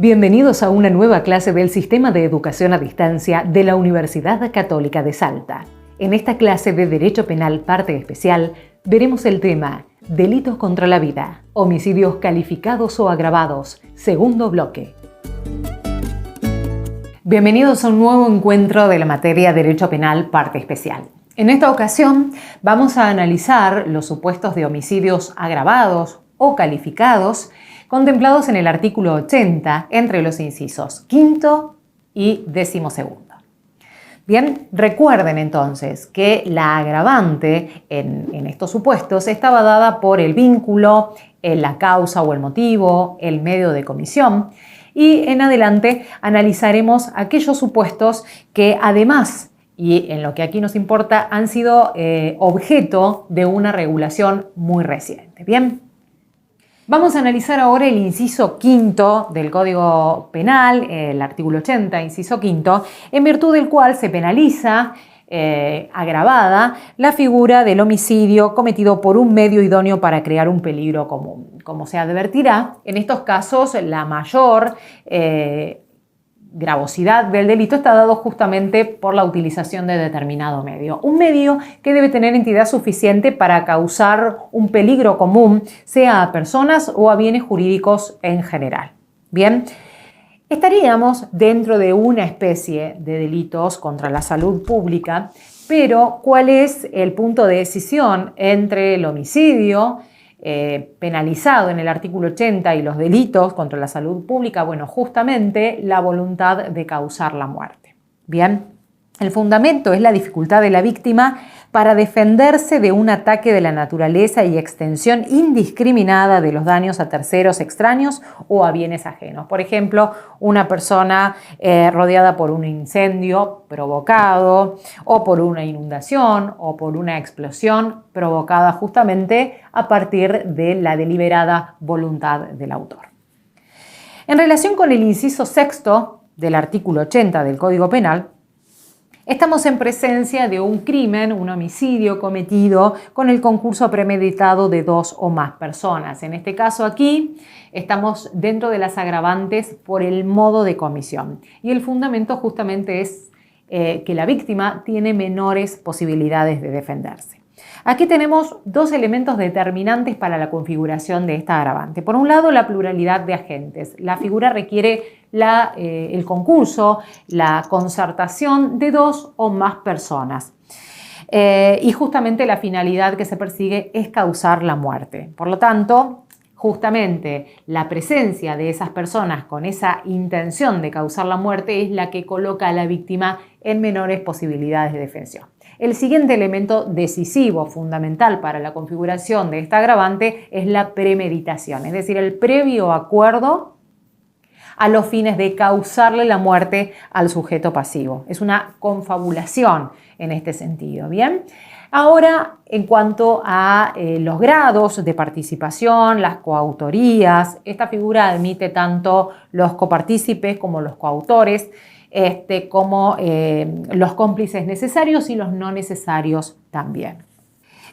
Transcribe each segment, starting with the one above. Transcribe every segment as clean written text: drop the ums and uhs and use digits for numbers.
Bienvenidos a una nueva clase del Sistema de Educación a Distancia de la Universidad Católica de Salta. En esta clase de Derecho Penal Parte Especial veremos el tema Delitos contra la vida, homicidios calificados o agravados, segundo bloque. Bienvenidos a un nuevo encuentro de la materia Derecho Penal Parte Especial. En esta ocasión vamos a analizar los supuestos de homicidios agravados o calificados contemplados en el artículo 80 entre los incisos quinto y 12º. Bien, recuerden entonces que la agravante en estos supuestos estaba dada por el vínculo, la causa o el motivo, el medio de comisión, y en adelante analizaremos aquellos supuestos que además, y en lo que aquí nos importa, han sido objeto de una regulación muy reciente. Bien. Vamos a analizar ahora el inciso quinto del Código Penal, el artículo 80, inciso quinto, en virtud del cual se penaliza agravada la figura del homicidio cometido por un medio idóneo para crear un peligro común. Como se advertirá, en estos casos la mayor gravosidad del delito está dado justamente por la utilización de determinado medio. Un medio que debe tener entidad suficiente para causar un peligro común, sea a personas o a bienes jurídicos en general. Bien, estaríamos dentro de una especie de delitos contra la salud pública, pero ¿cuál es el punto de decisión entre el homicidio penalizado en el artículo 80 y los delitos contra la salud pública? Bueno, justamente la voluntad de causar la muerte. Bien, el fundamento es la dificultad de la víctima para defenderse de un ataque de la naturaleza y extensión indiscriminada de los daños a terceros extraños o a bienes ajenos. Por ejemplo, una persona rodeada por un incendio provocado o por una inundación o por una explosión provocada justamente a partir de la deliberada voluntad del autor. En relación con el inciso sexto del artículo 80 del Código Penal, estamos en presencia de un crimen, un homicidio cometido con el concurso premeditado de dos o más personas. En este caso aquí estamos dentro de las agravantes por el modo de comisión. Y el fundamento justamente es que la víctima tiene menores posibilidades de defenderse. Aquí tenemos dos elementos determinantes para la configuración de esta agravante. Por un lado, la pluralidad de agentes. La figura requiere el concurso, la concertación de dos o más personas. Y justamente la finalidad que se persigue es causar la muerte. Por lo tanto, justamente la presencia de esas personas con esa intención de causar la muerte es la que coloca a la víctima en menores posibilidades de defensión. El siguiente elemento decisivo, fundamental para la configuración de esta agravante es la premeditación, es decir, el previo acuerdo a los fines de causarle la muerte al sujeto pasivo. Es una confabulación en este sentido, ¿bien? Ahora, en cuanto a los grados de participación, las coautorías, esta figura admite tanto los copartícipes como los coautores, como los cómplices necesarios y los no necesarios también.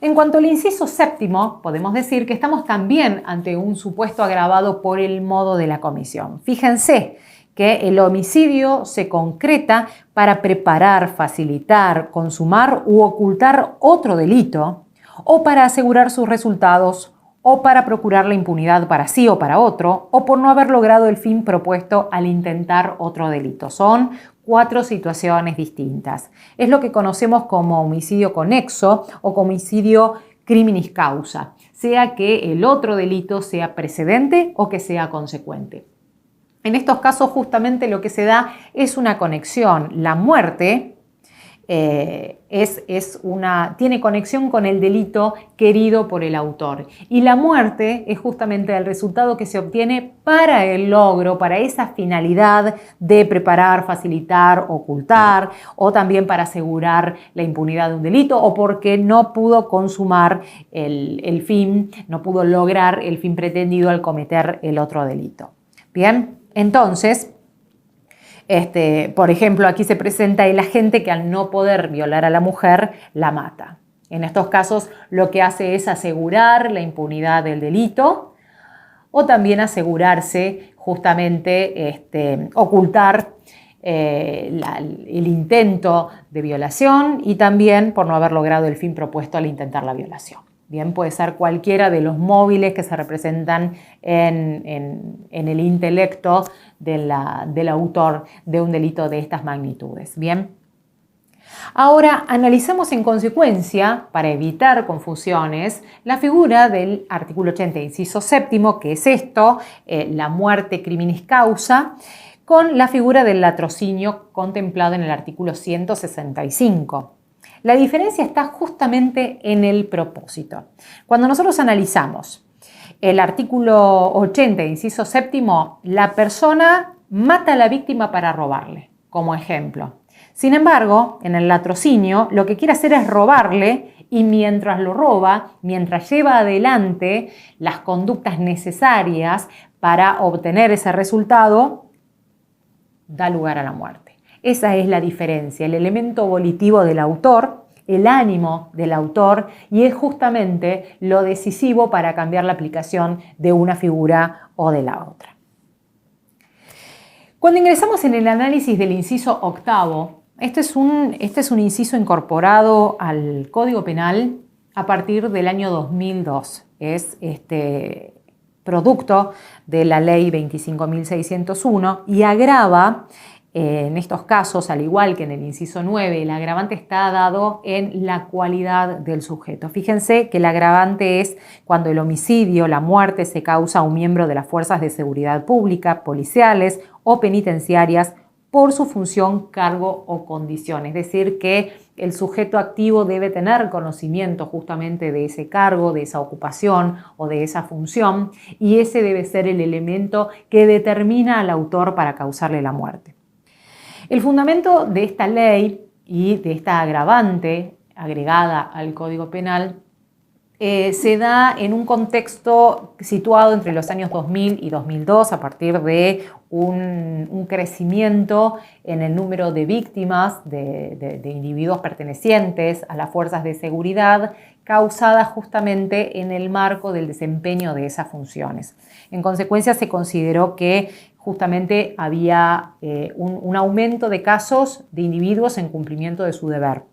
En cuanto al inciso séptimo, podemos decir que estamos también ante un supuesto agravado por el modo de la comisión. Fíjense que el homicidio se concreta para preparar, facilitar, consumar u ocultar otro delito, o para asegurar sus resultados, o para procurar la impunidad para sí o para otro, o por no haber logrado el fin propuesto al intentar otro delito. Son 4 situaciones distintas. Es lo que conocemos como homicidio conexo o como homicidio criminis causa, sea que el otro delito sea precedente o que sea consecuente. En estos casos justamente lo que se da es una conexión. La muerte tiene conexión con el delito querido por el autor. Y la muerte es justamente el resultado que se obtiene para el logro, para esa finalidad de preparar, facilitar, ocultar, o también para asegurar la impunidad de un delito, o porque no pudo consumar el fin, no pudo lograr el fin pretendido al cometer el otro delito. Bien, entonces, por ejemplo, aquí se presenta el agente que al no poder violar a la mujer, la mata. En estos casos lo que hace es asegurar la impunidad del delito o también asegurarse justamente ocultar el intento de violación y también por no haber logrado el fin propuesto al intentar la violación. Bien, puede ser cualquiera de los móviles que se representan en el intelecto del autor de un delito de estas magnitudes. Bien. Ahora, analicemos en consecuencia, para evitar confusiones, la figura del artículo 80, inciso séptimo, que es esto, la muerte criminis causa, con la figura del latrocinio contemplado en el artículo 165. La diferencia está justamente en el propósito. Cuando nosotros analizamos el artículo 80, inciso séptimo, la persona mata a la víctima para robarle, como ejemplo. Sin embargo, en el latrocinio, lo que quiere hacer es robarle y mientras lo roba, mientras lleva adelante las conductas necesarias para obtener ese resultado, da lugar a la muerte. Esa es la diferencia, el elemento volitivo del autor, el ánimo del autor, y es justamente lo decisivo para cambiar la aplicación de una figura o de la otra. Cuando ingresamos en el análisis del inciso octavo, este es un inciso incorporado al Código Penal a partir del año 2002. Es producto de la ley 25.601 y agrava, en estos casos, al igual que en el inciso 9, el agravante está dado en la cualidad del sujeto. Fíjense que el agravante es cuando el homicidio, la muerte, se causa a un miembro de las fuerzas de seguridad pública, policiales o penitenciarias por su función, cargo o condición. Es decir, que el sujeto activo debe tener conocimiento justamente de ese cargo, de esa ocupación o de esa función, y ese debe ser el elemento que determina al autor para causarle la muerte. El fundamento de esta ley y de esta agravante agregada al Código Penal se da en un contexto situado entre los años 2000 y 2002 a partir de un crecimiento en el número de víctimas de individuos pertenecientes a las fuerzas de seguridad causada justamente en el marco del desempeño de esas funciones. En consecuencia, se consideró que justamente había un aumento de casos de individuos en cumplimiento de su deber,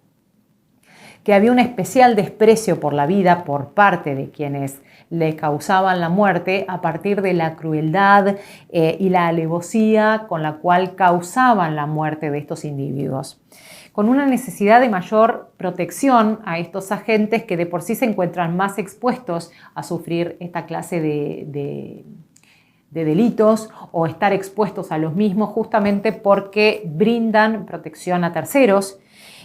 que había un especial desprecio por la vida por parte de quienes le causaban la muerte a partir de la crueldad y la alevosía con la cual causaban la muerte de estos individuos, con una necesidad de mayor protección a estos agentes que de por sí se encuentran más expuestos a sufrir esta clase de delitos o estar expuestos a los mismos justamente porque brindan protección a terceros.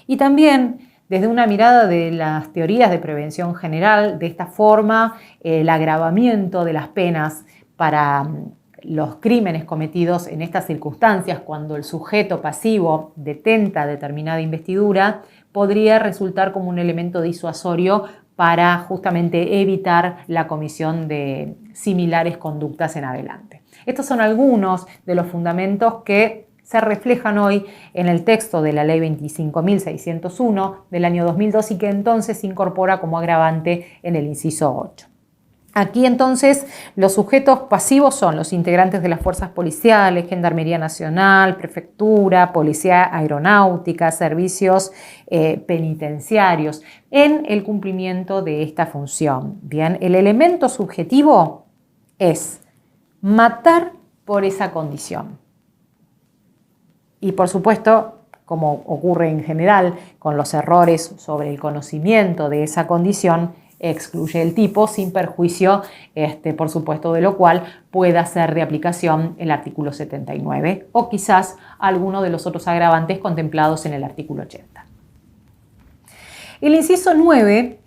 Y también desde una mirada de las teorías de prevención general, de esta forma, el agravamiento de las penas para los crímenes cometidos en estas circunstancias, cuando el sujeto pasivo detenta determinada investidura, podría resultar como un elemento disuasorio para justamente evitar la comisión de similares conductas en adelante. Estos son algunos de los fundamentos que se reflejan hoy en el texto de la ley 25.601 del año 2002 y que entonces se incorpora como agravante en el inciso 8. Aquí entonces los sujetos pasivos son los integrantes de las fuerzas policiales, Gendarmería Nacional, Prefectura, Policía Aeronáutica, servicios penitenciarios, en el cumplimiento de esta función. Bien, el elemento subjetivo es matar por esa condición. Y por supuesto, como ocurre en general con los errores sobre el conocimiento de esa condición, excluye el tipo sin perjuicio, por supuesto, de lo cual pueda ser de aplicación el artículo 79 o quizás alguno de los otros agravantes contemplados en el artículo 80. El inciso 9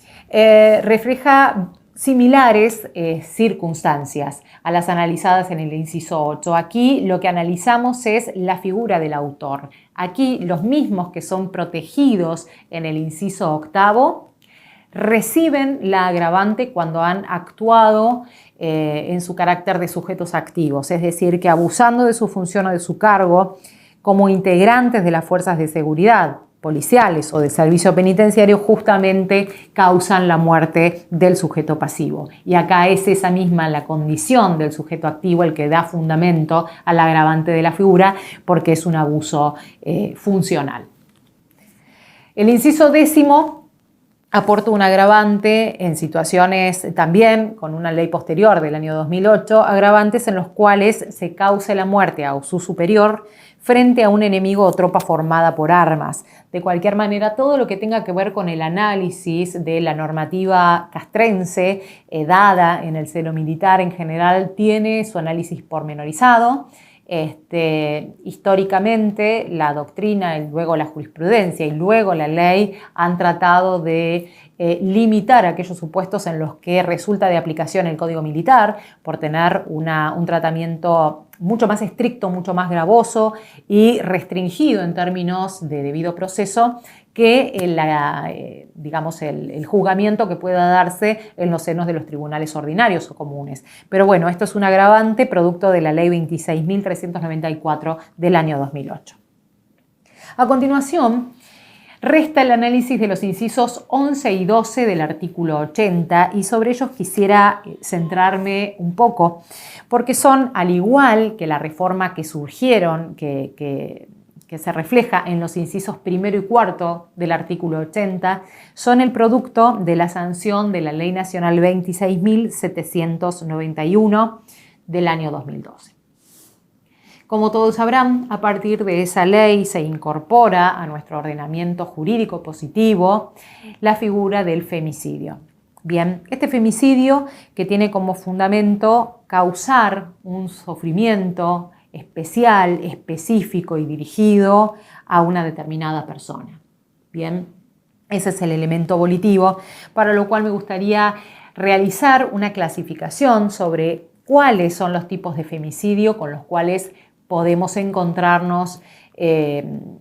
refleja similares circunstancias a las analizadas en el inciso 8. Aquí lo que analizamos es la figura del autor. Aquí los mismos que son protegidos en el inciso octavo reciben la agravante cuando han actuado en su carácter de sujetos activos, es decir, que abusando de su función o de su cargo como integrantes de las fuerzas de seguridad, policiales o de servicio penitenciario justamente causan la muerte del sujeto pasivo. Y acá es esa misma la condición del sujeto activo el que da fundamento al agravante de la figura porque es un abuso funcional. El inciso 10º aporta un agravante en situaciones también, con una ley posterior del año 2008, agravantes en los cuales se cause la muerte a su superior frente a un enemigo o tropa formada por armas. De cualquier manera, todo lo que tenga que ver con el análisis de la normativa castrense dada en el seno militar en general tiene su análisis pormenorizado. Históricamente la doctrina y luego la jurisprudencia y luego la ley han tratado de limitar aquellos supuestos en los que resulta de aplicación el Código Militar por tener un tratamiento mucho más estricto, mucho más gravoso y restringido en términos de debido proceso que el juzgamiento que pueda darse en los senos de los tribunales ordinarios o comunes. Pero bueno, esto es un agravante producto de la Ley 26.394 del año 2008. A continuación, resta el análisis de los incisos 11 y 12 del artículo 80 y sobre ellos quisiera centrarme un poco porque son, al igual que la reforma que surgieron, que se refleja en los incisos 1 y 4 del artículo 80, son el producto de la sanción de la Ley Nacional 26.791 del año 2012. Como todos sabrán, a partir de esa ley se incorpora a nuestro ordenamiento jurídico positivo la figura del femicidio. Bien, este femicidio que tiene como fundamento causar un sufrimiento especial, específico y dirigido a una determinada persona. Bien, ese es el elemento volitivo, para lo cual me gustaría realizar una clasificación sobre cuáles son los tipos de femicidio con los cuales podemos encontrarnos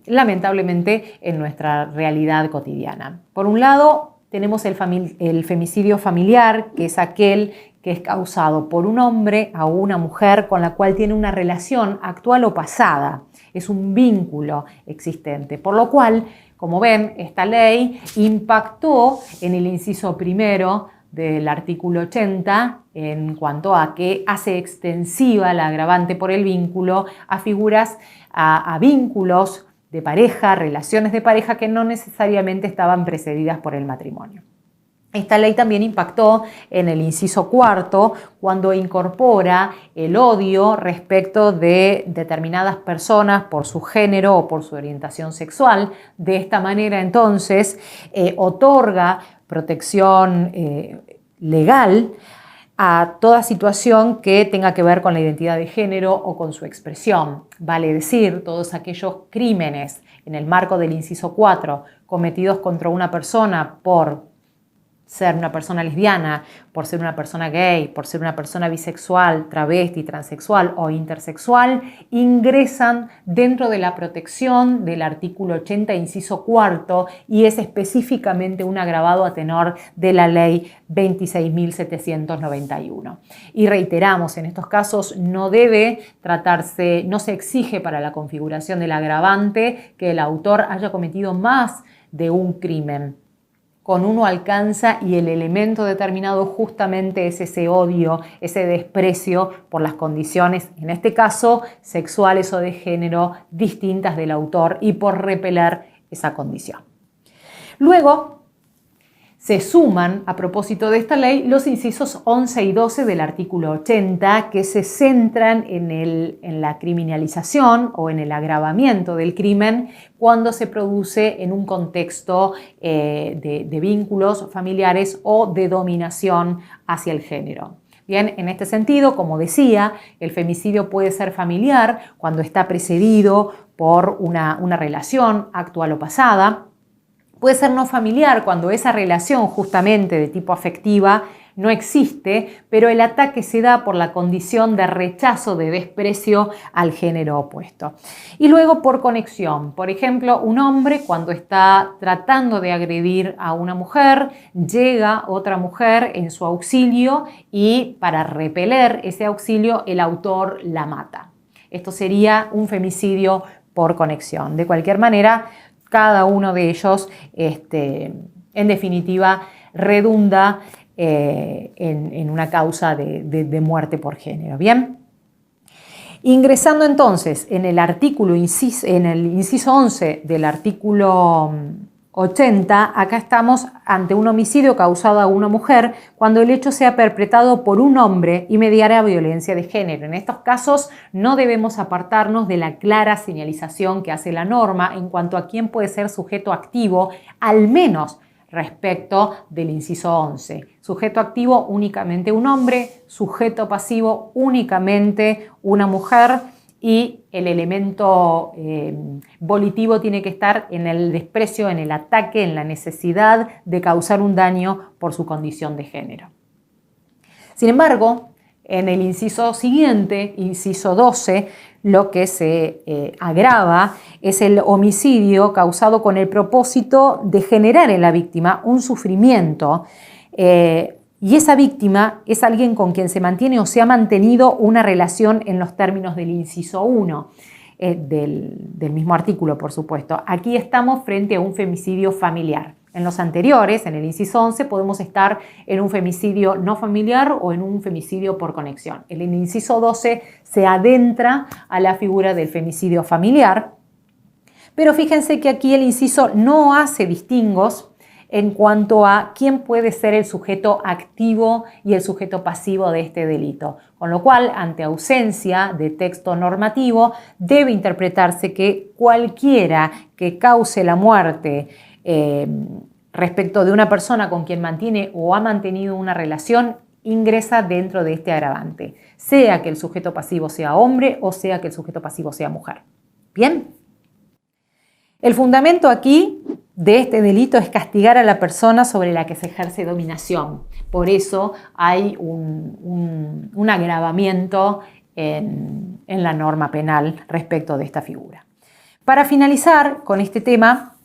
lamentablemente en nuestra realidad cotidiana. Por un lado, tenemos el femicidio familiar, que es aquel que es causado por un hombre a una mujer con la cual tiene una relación actual o pasada. Es un vínculo existente, por lo cual, como ven, esta ley impactó en el inciso 1 del artículo 80 en cuanto a que hace extensiva la agravante por el vínculo a figuras, a vínculos de pareja, relaciones de pareja que no necesariamente estaban precedidas por el matrimonio. Esta ley también impactó en el inciso 4 cuando incorpora el odio respecto de determinadas personas por su género o por su orientación sexual. De esta manera, entonces, otorga protección legal a toda situación que tenga que ver con la identidad de género o con su expresión. Vale decir, todos aquellos crímenes en el marco del inciso 4 cometidos contra una persona por ser una persona lesbiana, por ser una persona gay, por ser una persona bisexual, travesti, transexual o intersexual, ingresan dentro de la protección del artículo 80, inciso 4, y es específicamente un agravado a tenor de la ley 26.791. Y reiteramos, en estos casos no debe tratarse, no se exige para la configuración del agravante que el autor haya cometido más de un crimen. Con uno alcanza y el elemento determinado justamente es ese odio, ese desprecio por las condiciones, en este caso, sexuales o de género distintas del autor y por repeler esa condición. Luego, se suman, a propósito de esta ley, los incisos 11 y 12 del artículo 80 que se centran en la criminalización o en el agravamiento del crimen cuando se produce en un contexto de vínculos familiares o de dominación hacia el género. Bien, en este sentido, como decía, el femicidio puede ser familiar cuando está precedido por una relación actual o pasada. Puede ser no familiar cuando esa relación justamente de tipo afectiva no existe, pero el ataque se da por la condición de rechazo, de desprecio al género opuesto. Y luego por conexión. Por ejemplo, un hombre cuando está tratando de agredir a una mujer, llega otra mujer en su auxilio y para repeler ese auxilio el autor la mata. Esto sería un femicidio por conexión. De cualquier manera, cada uno de ellos, en definitiva, redunda en una causa de muerte por género. ¿Bien? Ingresando entonces en el inciso 11 del artículo 80, acá estamos ante un homicidio causado a una mujer cuando el hecho sea perpetrado por un hombre y mediara violencia de género. En estos casos no debemos apartarnos de la clara señalización que hace la norma en cuanto a quién puede ser sujeto activo, al menos respecto del inciso 11. Sujeto activo únicamente un hombre, sujeto pasivo únicamente una mujer, y el elemento volitivo tiene que estar en el desprecio, en el ataque, en la necesidad de causar un daño por su condición de género. Sin embargo, en el inciso siguiente, inciso 12, lo que se agrava es el homicidio causado con el propósito de generar en la víctima un sufrimiento, y esa víctima es alguien con quien se mantiene o se ha mantenido una relación en los términos del inciso 1 del mismo artículo, por supuesto. Aquí estamos frente a un femicidio familiar. En los anteriores, en el inciso 11, podemos estar en un femicidio no familiar o en un femicidio por conexión. En el inciso 12 se adentra a la figura del femicidio familiar, pero fíjense que aquí el inciso no hace distingos en cuanto a quién puede ser el sujeto activo y el sujeto pasivo de este delito. Con lo cual, ante ausencia de texto normativo, debe interpretarse que cualquiera que cause la muerte respecto de una persona con quien mantiene o ha mantenido una relación ingresa dentro de este agravante, sea que el sujeto pasivo sea hombre o sea que el sujeto pasivo sea mujer. ¿Bien? El fundamento aquí de este delito es castigar a la persona sobre la que se ejerce dominación. Por eso hay un agravamiento en la norma penal respecto de esta figura. Para finalizar con este tema,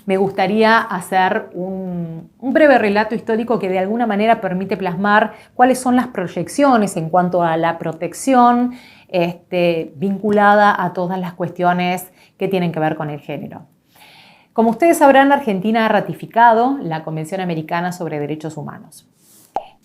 me gustaría hacer un breve relato histórico que de alguna manera permite plasmar cuáles son las proyecciones en cuanto a la protección vinculada a todas las cuestiones que tienen que ver con el género. Como ustedes sabrán, Argentina ha ratificado la Convención Americana sobre Derechos Humanos.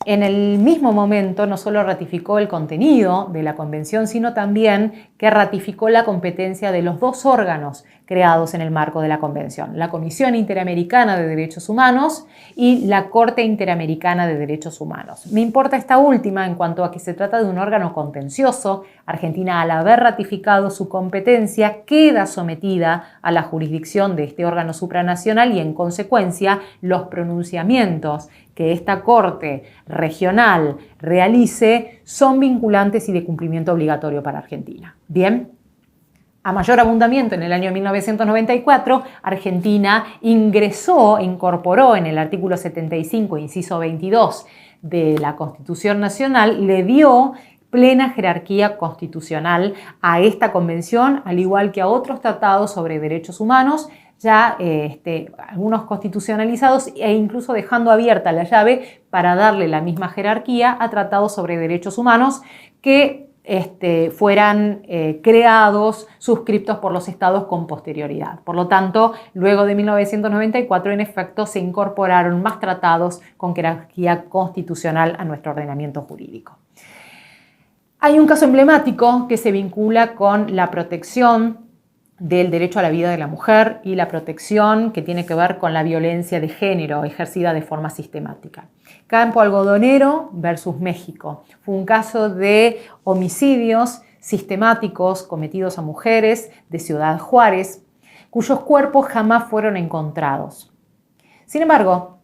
En el mismo momento no solo ratificó el contenido de la convención, sino también que ratificó la competencia de los dos órganos creados en el marco de la convención: la Comisión Interamericana de Derechos Humanos y la Corte Interamericana de Derechos Humanos. Me importa esta última en cuanto a que se trata de un órgano contencioso. Argentina, al haber ratificado su competencia, queda sometida a la jurisdicción de este órgano supranacional y, en consecuencia, los pronunciamientos que esta Corte regional realice son vinculantes y de cumplimiento obligatorio para Argentina. Bien, a mayor abundamiento, en el año 1994, Argentina incorporó en el artículo 75, inciso 22 de la Constitución Nacional, le dio plena jerarquía constitucional a esta convención, al igual que a otros tratados sobre derechos humanos, ya algunos constitucionalizados e incluso dejando abierta la llave para darle la misma jerarquía a tratados sobre derechos humanos que fueran creados, suscriptos por los estados con posterioridad. Por lo tanto, luego de 1994, en efecto, se incorporaron más tratados con jerarquía constitucional a nuestro ordenamiento jurídico. Hay un caso emblemático que se vincula con la protección del derecho a la vida de la mujer y la protección que tiene que ver con la violencia de género ejercida de forma sistemática. Campo Algodonero versus México. Fue un caso de homicidios sistemáticos cometidos a mujeres de Ciudad Juárez, cuyos cuerpos jamás fueron encontrados. Sin embargo,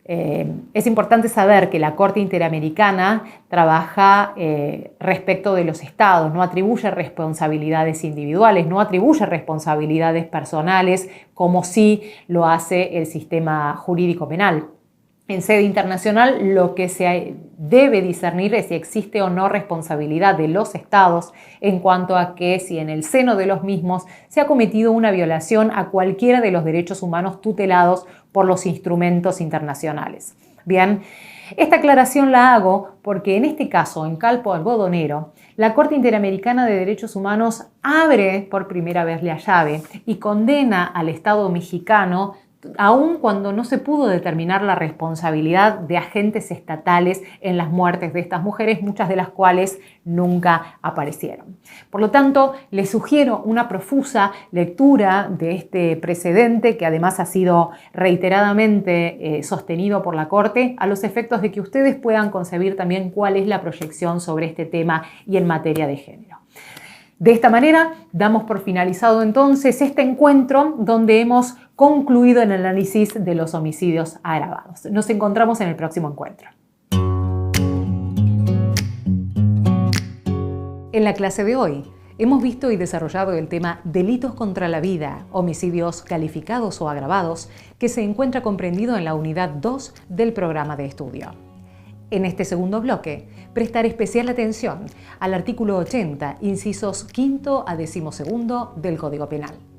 es importante saber que la Corte Interamericana trabaja respecto de los estados, no atribuye responsabilidades individuales, no atribuye responsabilidades personales como sí lo hace el sistema jurídico penal. En sede internacional, lo que se debe discernir es si existe o no responsabilidad de los estados en cuanto a que si en el seno de los mismos se ha cometido una violación a cualquiera de los derechos humanos tutelados por los instrumentos internacionales. Bien, esta aclaración la hago porque en este caso, en Calpo Algodonero, la Corte Interamericana de Derechos Humanos abre por primera vez la llave y condena al Estado mexicano aun cuando no se pudo determinar la responsabilidad de agentes estatales en las muertes de estas mujeres, muchas de las cuales nunca aparecieron. Por lo tanto, les sugiero una profusa lectura de este precedente, que además ha sido reiteradamente sostenido por la Corte, a los efectos de que ustedes puedan concebir también cuál es la proyección sobre este tema y en materia de género. De esta manera, damos por finalizado entonces este encuentro donde hemos concluido el análisis de los homicidios agravados. Nos encontramos en el próximo encuentro. En la clase de hoy hemos visto y desarrollado el tema delitos contra la vida, homicidios calificados o agravados, que se encuentra comprendido en la unidad 2 del programa de estudio. En este segundo bloque, prestar especial atención al artículo 80, incisos 5 a 12 del Código Penal.